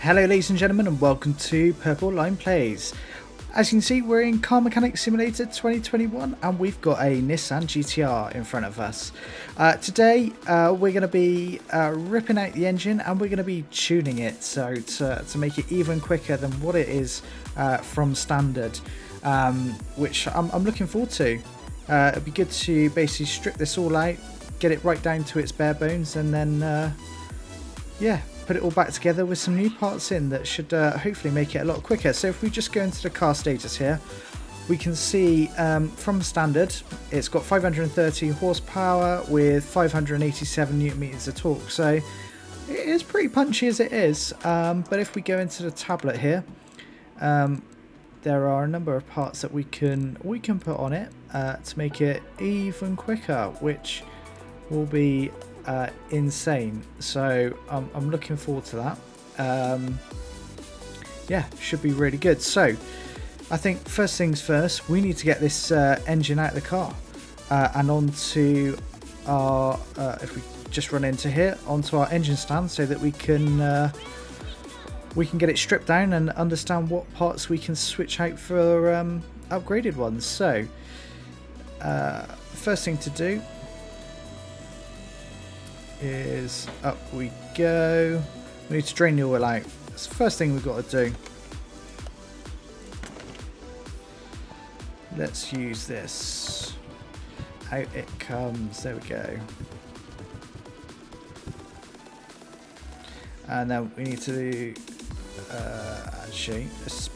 Hello ladies and gentlemen, and welcome to Purple Line Plays. As you can see, we're in Car Mechanic Simulator 2021 and we've got a Nissan GTR in front of us. Today we're going to be ripping out the engine and we're going to be tuning it so to make it even quicker than what it is from standard, which I'm looking forward to. It'd be good to basically strip this all out, get it right down to its bare bones, and then yeah, put it all back together with some new parts in that should hopefully make it a lot quicker. So if we just go into the car status here, we can see from standard it's got 530 horsepower with 587 newton meters of torque, so it is pretty punchy as it is. But if we go into the tablet here, there are a number of parts that we can put on it to make it even quicker, which will be insane. So I'm looking forward to that. Yeah, should be really good. So I think first things first, we need to get this engine out of the car and onto our if we just run into here, onto our engine stand, so that we can get it stripped down and understand what parts we can switch out for upgraded ones. So first thing to do is up we go. We need to drain the oil out. That's the first thing we've got to do. Let's use this. Out it comes. There we go. And then we need to do actually,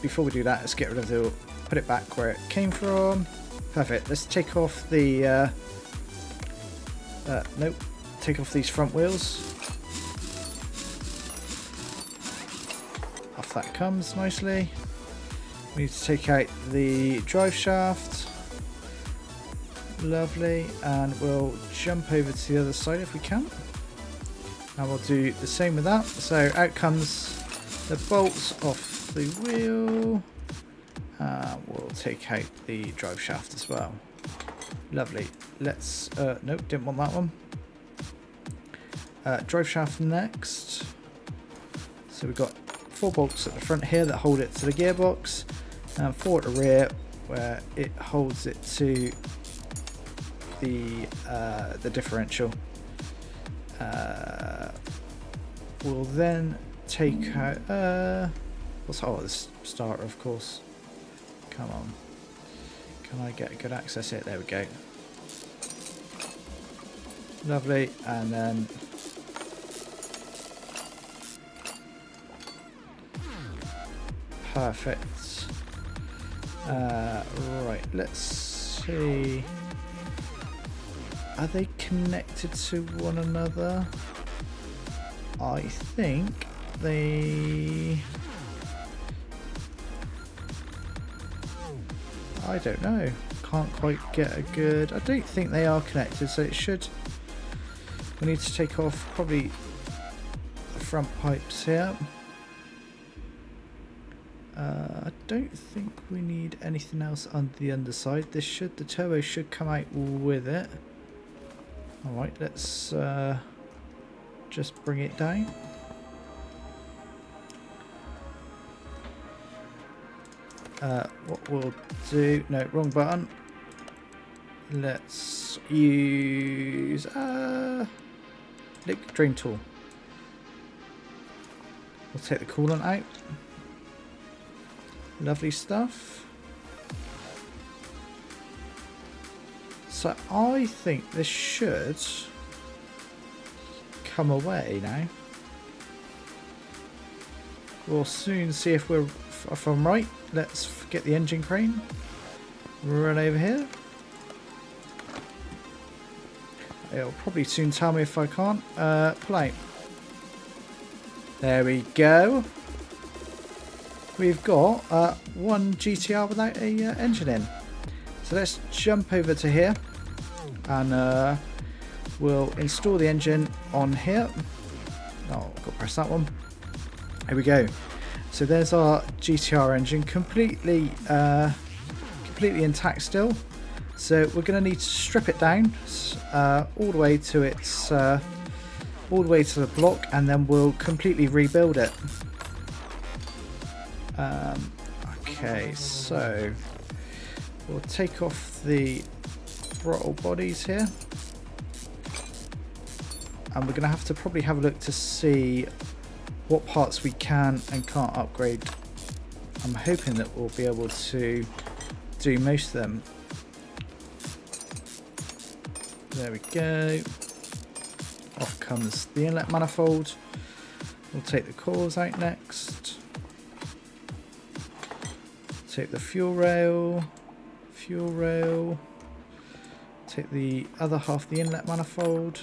before we do that, let's get rid of the, put it back where it came from. Perfect. Let's take off the nope. Take off these front wheels. Off that comes nicely. We need to take out the drive shaft. Lovely. And we'll jump over to the other side if we can. And we'll do the same with that. So out comes the bolts off the wheel. We'll take out the drive shaft as well. Lovely. Let's nope, didn't want that one. Drive shaft next. So we've got 4 bolts at the front here that hold it to the gearbox, and 4 at the rear where it holds it to the differential. We'll then take out this starter, of course. Come on, can I get good access here? There we go. Lovely. And then perfect. Right, let's see. Are they connected to one another? I think they... I don't know. Can't quite get a good... I don't think they are connected, so it should... We need to take off probably the front pipes here. I don't think we need anything else on the underside. The turbo should come out with it. Alright, let's just bring it down. What we'll do... No, wrong button. Let's use liquid drain tool. We'll take the coolant out. Lovely stuff. So I think this should come away now. We'll soon see if I'm right. Let's get the engine crane. Run over here. It'll probably soon tell me if I can't. Pull out. There we go. We've got one GTR without a engine in. So let's jump over to here and we'll install the engine on here. Oh, I've got to press that one. Here we go. So there's our GTR engine, completely intact still. So we're going to need to strip it down all the way to its all the way to the block, and then we'll completely rebuild it. Okay, so we'll take off the throttle bodies here, and we're going to have to probably have a look to see what parts we can and can't upgrade. I'm hoping that we'll be able to do most of them. There we go. Off comes the inlet manifold. We'll take the coils out next. Take the fuel rail. Take the other half of the inlet manifold.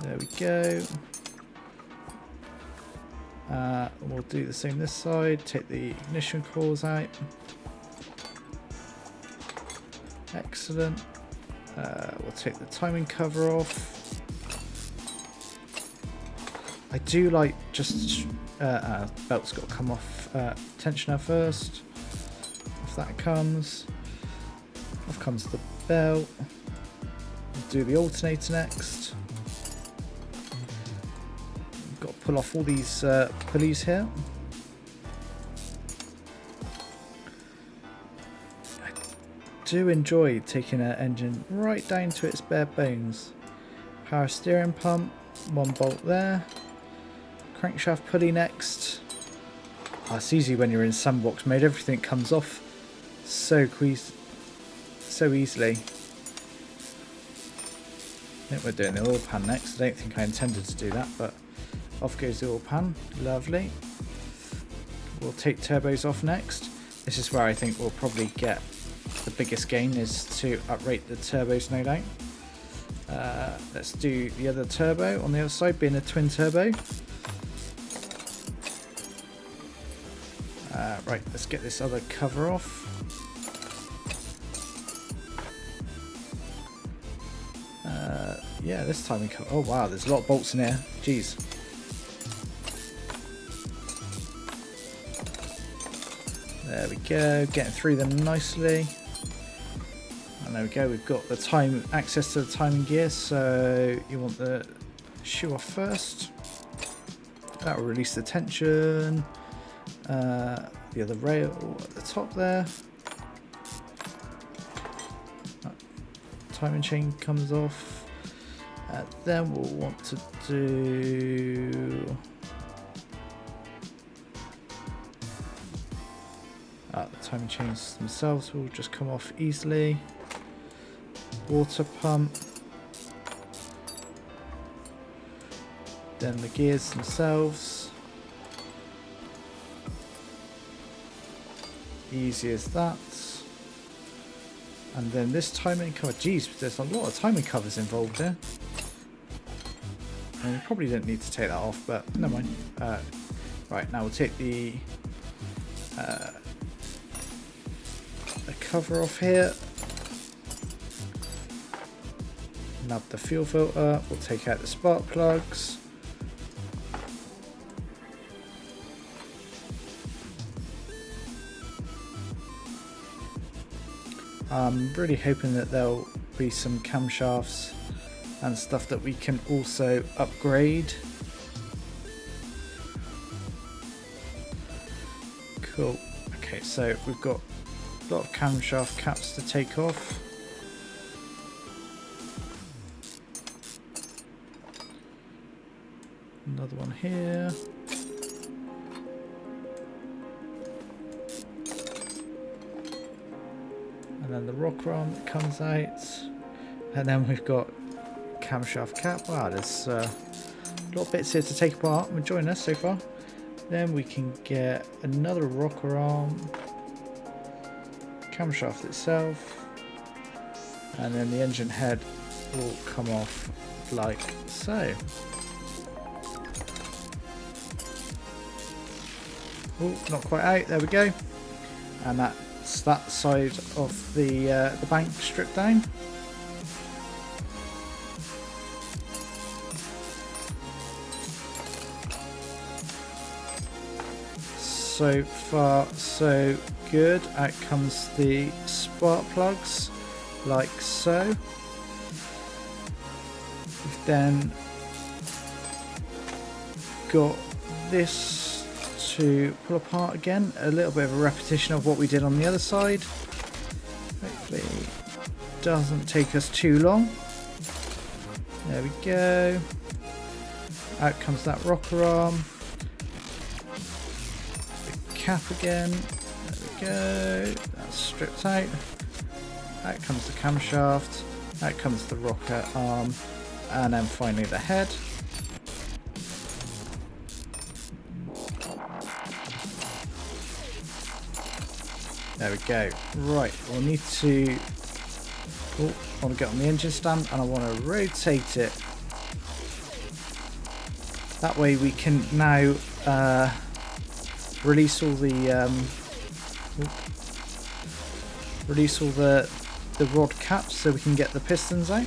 There we go. We'll do the same this side. Take the ignition coils out. Excellent. We'll take the timing cover off. I do like just belt's got to come off tensioner first. Off that comes. Off comes the belt. We'll do the alternator next. We've got to pull off all these pulleys here. I do enjoy taking an engine right down to its bare bones. Power steering pump, one bolt there. Crankshaft pulley next. Oh, it's easy when you're in sandbox mode. Everything comes off so easily. I think we're doing the oil pan next. I don't think I intended to do that, but off goes the oil pan. Lovely. We'll take turbos off next. This is where I think we'll probably get the biggest gain, is to uprate the turbos, no doubt. Let's do the other turbo on the other side, being a twin turbo. Right, let's get this other cover off. Yeah, this time we cover. Oh wow, there's a lot of bolts in here. Jeez. There we go, getting through them nicely. And there we go, we've got the access to the timing gear, so you want the shoe off first. That will release the tension. The other rail at the top there. Timing chain comes off. Then we'll want to do the timing chains themselves will just come off easily. Water pump. Then the gears themselves. Easy as that. And then this timing cover. Geez, there's a lot of timing covers involved here. And we probably didn't need to take that off, but never mind. Right, now we'll take the cover off here. Nub the fuel filter. We'll take out the spark plugs. I'm really hoping that there'll be some camshafts and stuff that we can also upgrade. Cool. Okay, so we've got a lot of camshaft caps to take off. Another one here. And then the rocker arm that comes out. And then we've got camshaft cap. Wow, there's a lot of bits here to take apart. I'm enjoying this so far. Then we can get another rocker arm, camshaft itself, and then the engine head will come off like so. Oh, not quite out. There we go. And that's that side of the bank stripped down. So far so good. Out comes the spark plugs like so. We've then got this to pull apart again. A little bit of a repetition of what we did on the other side. Hopefully it doesn't take us too long. There we go. Out comes that rocker arm. The cap again. There we go. That's stripped out. Out comes the camshaft. Out comes the rocker arm. And then finally the head. There we go. Right, we'll need to... Oh, I want to get on the engine stand and I want to rotate it. That way we can now release all the rod caps so we can get the pistons out.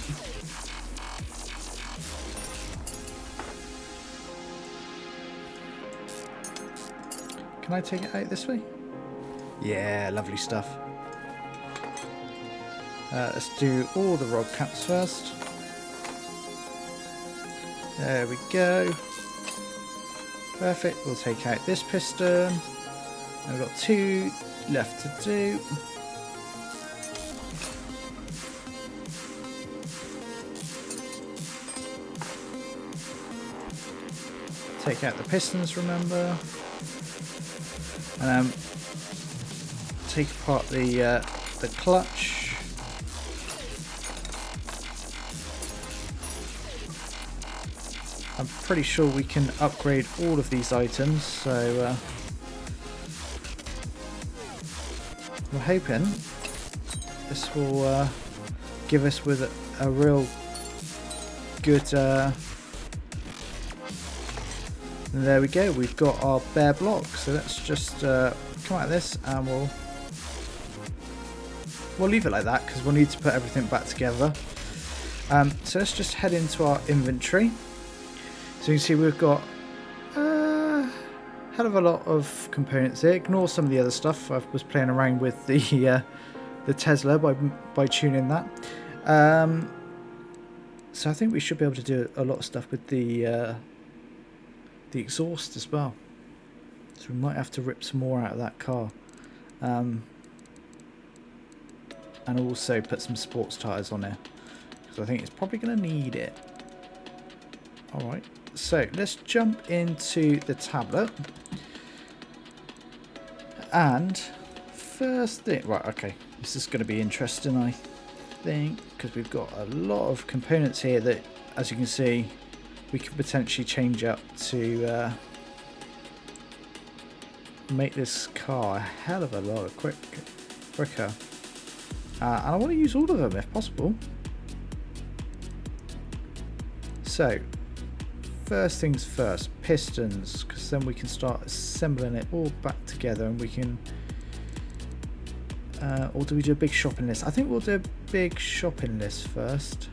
Can I take it out this way? Yeah, lovely stuff. Let's do all the rod caps first. There we go. Perfect. We'll take out this piston. And we've got 2 left to do. Take out the pistons, remember. And take apart the clutch. I'm pretty sure we can upgrade all of these items, so we're hoping this will give us with a real good. There we go. We've got our bare block. So let's just come out of this, and we'll leave it like that because we'll need to put everything back together. So let's just head into our inventory. So you can see we've got a hell of a lot of components here. Ignore some of the other stuff. I was playing around with the Tesla by tuning that. So I think we should be able to do a lot of stuff with the exhaust as well. So we might have to rip some more out of that car. And also put some sports tyres on there. Because I think it's probably going to need it. Alright. So let's jump into the tablet, and first thing, right, okay, this is going to be interesting, I think, because we've got a lot of components here that, as you can see, we could potentially change up to make this car a hell of a lot quicker, and I want to use all of them if possible. So first things first, pistons, because then we can start assembling it all back together, and we can or do we do a big shopping list? I think we'll do a big shopping list first.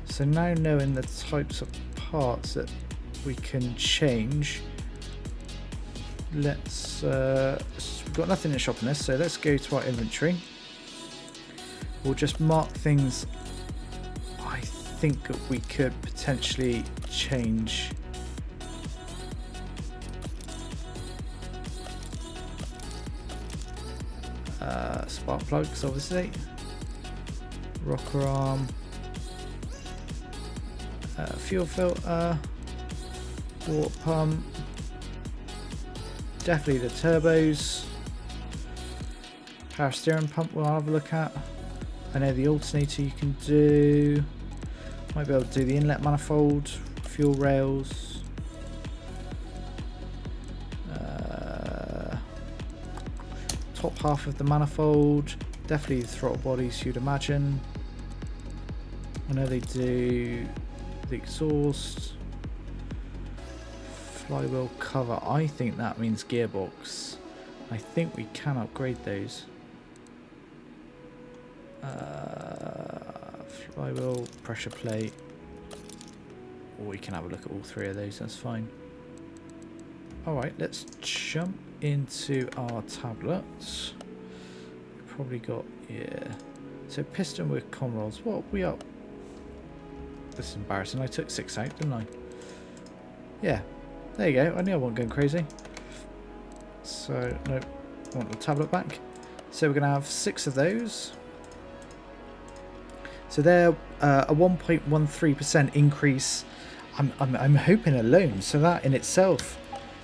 So now knowing the types of parts that we can change, let's we've got nothing in the shopping list, so let's go to our inventory. We'll just mark things I think that we could potentially change. Spark plugs, obviously. Rocker arm. Fuel filter. Water pump. Definitely the turbos. Power steering pump we'll have a look at. I know the alternator you can do. Might be able to do the inlet manifold, fuel rails, top half of the manifold, definitely the throttle bodies you'd imagine. I know they do the exhaust, flywheel cover, I think that means gearbox. I think we can upgrade those. Flywheel, pressure plate, or we can have a look at all 3 of those, that's fine. Alright, let's jump into our tablets. We've probably got, yeah, so piston with con rolls, what we up? This is embarrassing, I took 6 out, didn't I? Yeah, there you go, I knew I wasn't going crazy. So, no, I want the tablet back. So we're going to have 6 of those. So they're a 1.13% increase. I'm hoping alone. So that in itself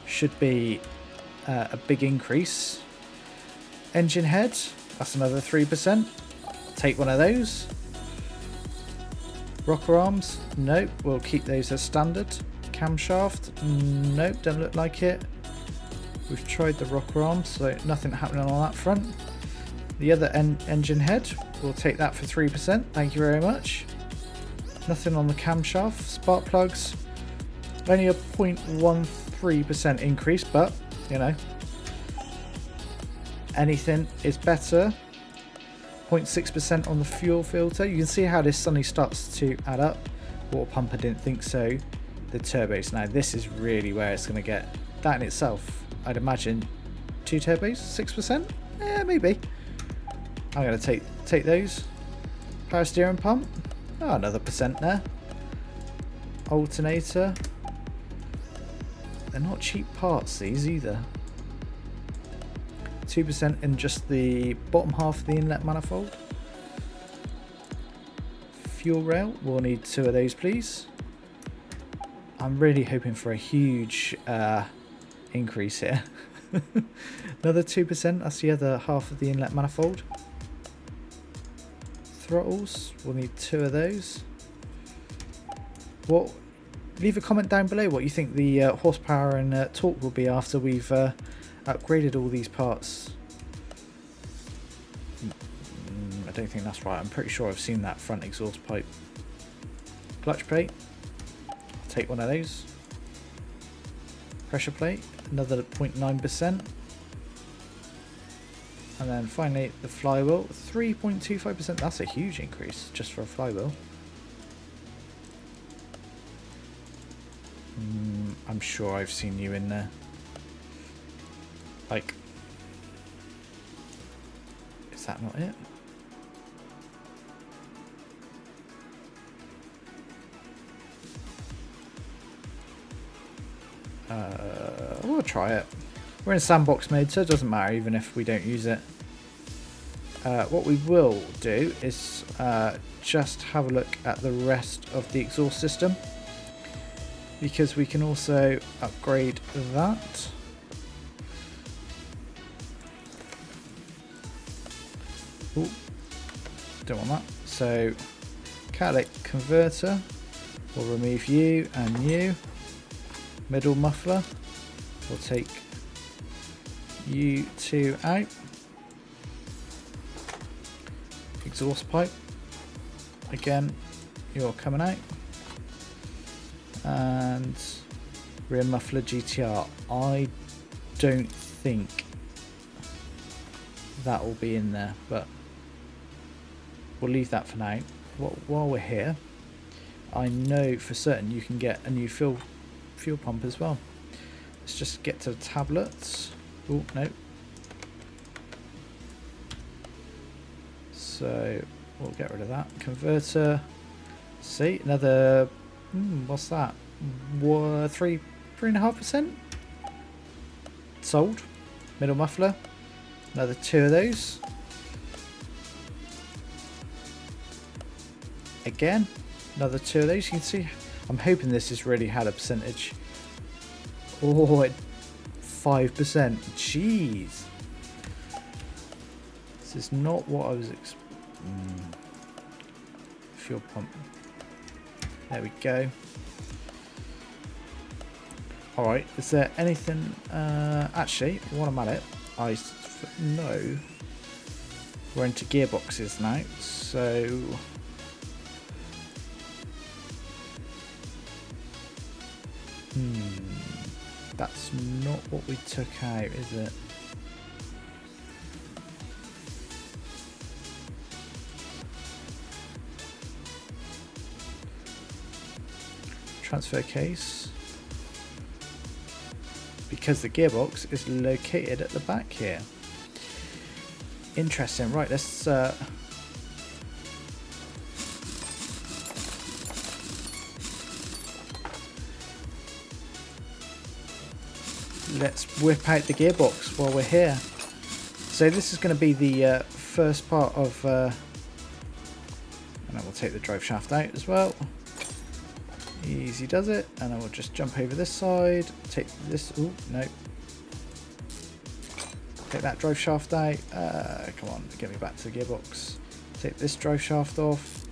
should be a big increase. Engine head, that's another 3%. Take one of those. Rocker arms, nope, we'll keep those as standard. Camshaft, nope, don't look like it. We've tried the rocker arms, so nothing happening on that front. The other engine head, we'll take that for 3%, thank you very much. Nothing on the camshaft. Spark plugs, only a 0.13% increase, but, you know, anything is better. 0.6% on the fuel filter. You can see how this suddenly starts to add up. Water pump, I didn't think so. The turbos, now this is really where it's going to get. That in itself, I'd imagine 2 turbos, 6%? Yeah, maybe. I'm going to take those. Power steering pump, oh, another percent there. Alternator, they're not cheap parts these either. 2% in just the bottom half of the inlet manifold. Fuel rail, we'll need 2 of those please. I'm really hoping for a huge increase here. Another 2%, that's the other half of the inlet manifold. Throttles, we'll need 2 of those. Leave a comment down below what you think the horsepower and torque will be after we've upgraded all these parts. I don't think that's right. I'm pretty sure I've seen that front exhaust pipe. Clutch plate, take one of those. Pressure plate, another 0.9%. And then finally the flywheel, 3.25%. That's a huge increase just for a flywheel. I'm sure I've seen you in there. Like, is that not it? We'll try it. We're in sandbox mode, so it doesn't matter even if we don't use it. What we will do is just have a look at the rest of the exhaust system, because we can also upgrade that. Ooh, don't want that. So catalytic converter, we'll remove you and you. Middle muffler, we'll take you 2 out. Exhaust pipe, again you're coming out. And rear muffler GTR, I don't think that will be in there, but we'll leave that for now. While we're here, I know for certain you can get a new fuel pump as well. Let's just get to the tablets. Oh no. So we'll get rid of that. Converter. See, another what's that? 3.5% sold. Middle muffler, another 2 of those. Again, another 2 of those. You can see, I'm hoping this has really had a percentage. Oh, 5%. Jeez. This is not what I was fuel pump. There we go. Alright, is there anything... actually, while I'm at it, I know we're into gearboxes now, so... That's not what we took out, is it? Transfer case. Because the gearbox is located at the back here. Interesting. Right, let's... let's whip out the gearbox while we're here. So this is going to be the first part of, and I will take the drive shaft out as well. Easy does it, and I will just jump over this side, take this, oh no, take that drive shaft out, come on, get me back to the gearbox, take this drive shaft off.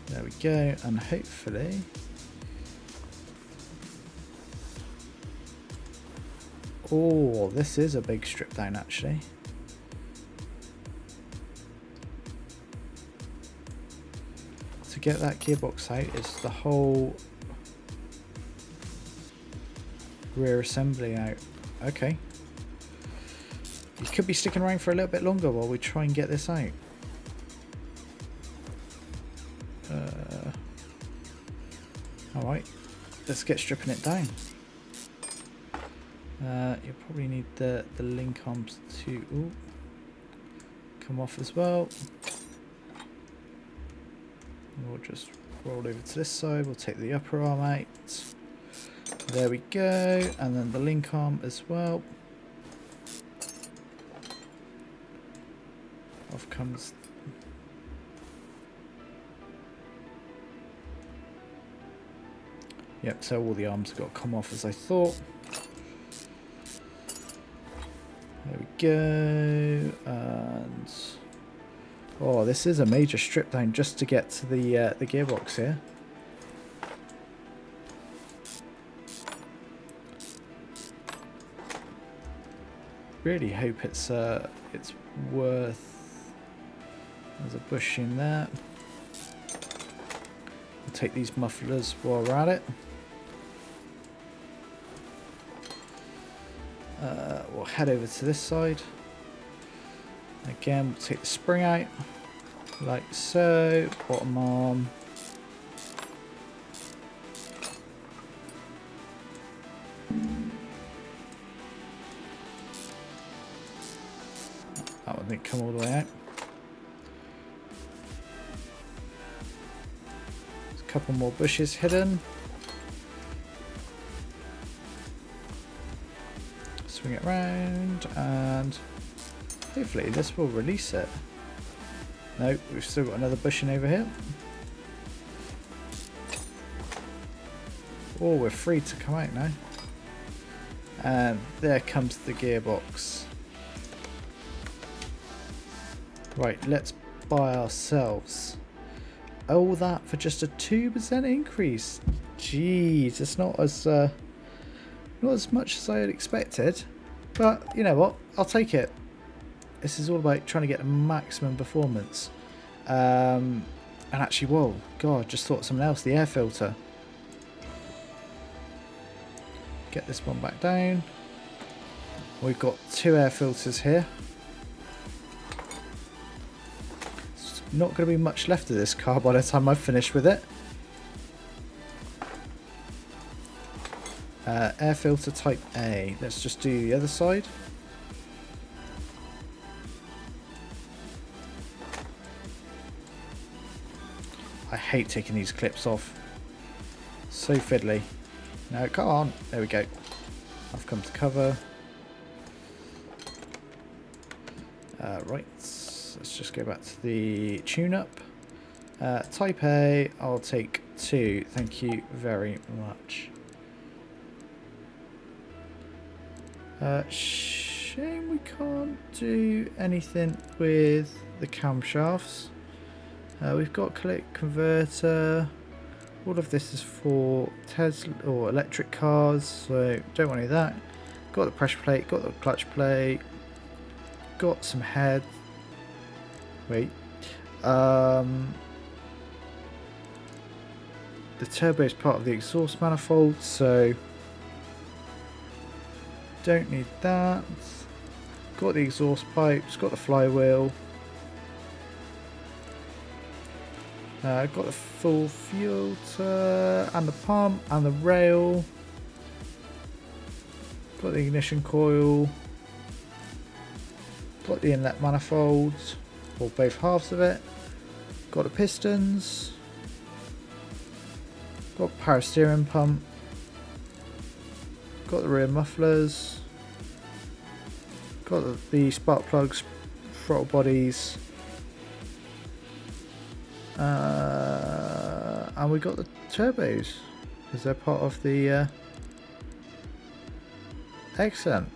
There we go, and hopefully oh, this is a big strip down actually. To get that gearbox out is the whole rear assembly out. Okay. You could be sticking around for a little bit longer while we try and get this out. Alright, let's get stripping it down. You'll probably need the link arms to come off as well. We'll just roll over to this side, we'll take the upper arm out. There we go, and then the link arm as well. Off comes. Yep, so all the arms have got to come off as I thought. There we go, and oh, this is a major strip down just to get to the gearbox here. Really hope it's worth. There's a bush in there. We'll take these mufflers while we're at it. We'll head over to this side. Again, we'll take the spring out, like so, bottom arm. That one didn't come all the way out. There's a couple more bushes hidden. Swing it round, and hopefully this will release it. No, we've still got another bushing over here. Oh, we're free to come out now. And there comes the gearbox. Right, let's buy ourselves all that for just a 2% increase. Jeez, it's not as much as I had expected, but you know what? I'll take it. This is all about trying to get the maximum performance. And actually, whoa, God, just thought of something else. The air filter. Get this one back down. We've got 2 air filters here. There's not going to be much left of this car by the time I've finished with it. Air filter type A. Let's just do the other side. I hate taking these clips off. So fiddly. No, come on. There we go. I've come to cover. Right. Let's just go back to the tune-up. Type A. I'll take 2. Thank you very much. Shame we can't do anything with the camshafts. We've got collect converter. All of this is for Tesla or electric cars, so don't want any of that. Got the pressure plate, got the clutch plate, got some head. Wait. The turbo is part of the exhaust manifold, so don't need that. Got the exhaust pipes, got the flywheel. Got the full filter and the pump and the rail. Got the ignition coil. Got the inlet manifolds, or both halves of it. Got the pistons. Got power steering pump. Got the rear mufflers. Got the spark plugs, throttle bodies. And we got the turbos because they're part of the excellent.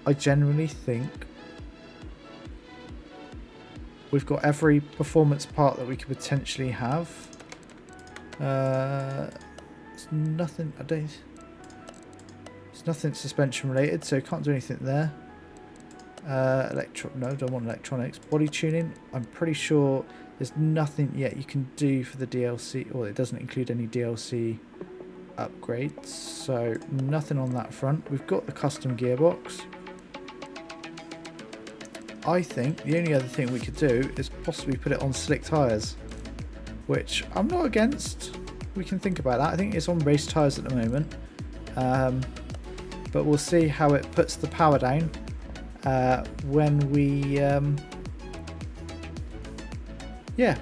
I genuinely think we've got every performance part that we could potentially have. It's nothing. It's nothing suspension related, so can't do anything there. No, don't want electronics. Body tuning. I'm pretty sure there's nothing yet you can do for the DLC, or it doesn't include any DLC upgrades, so nothing on that front. We've got the custom gearbox. I think the only other thing we could do is possibly put it on slick tyres, which I'm not against. We can think about that. I think it's on race tyres at the moment, but we'll see how it puts the power down when we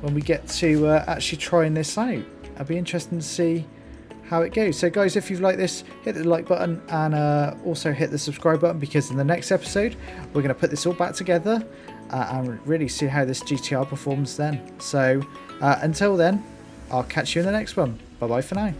when we get to actually trying this out. It'll be interesting to see how it goes. So guys, if you've liked this, hit the like button and also hit the subscribe button, because in the next episode we're going to put this all back together and really see how this GTR performs then. So until then, I'll catch you in the next one. Bye bye for now.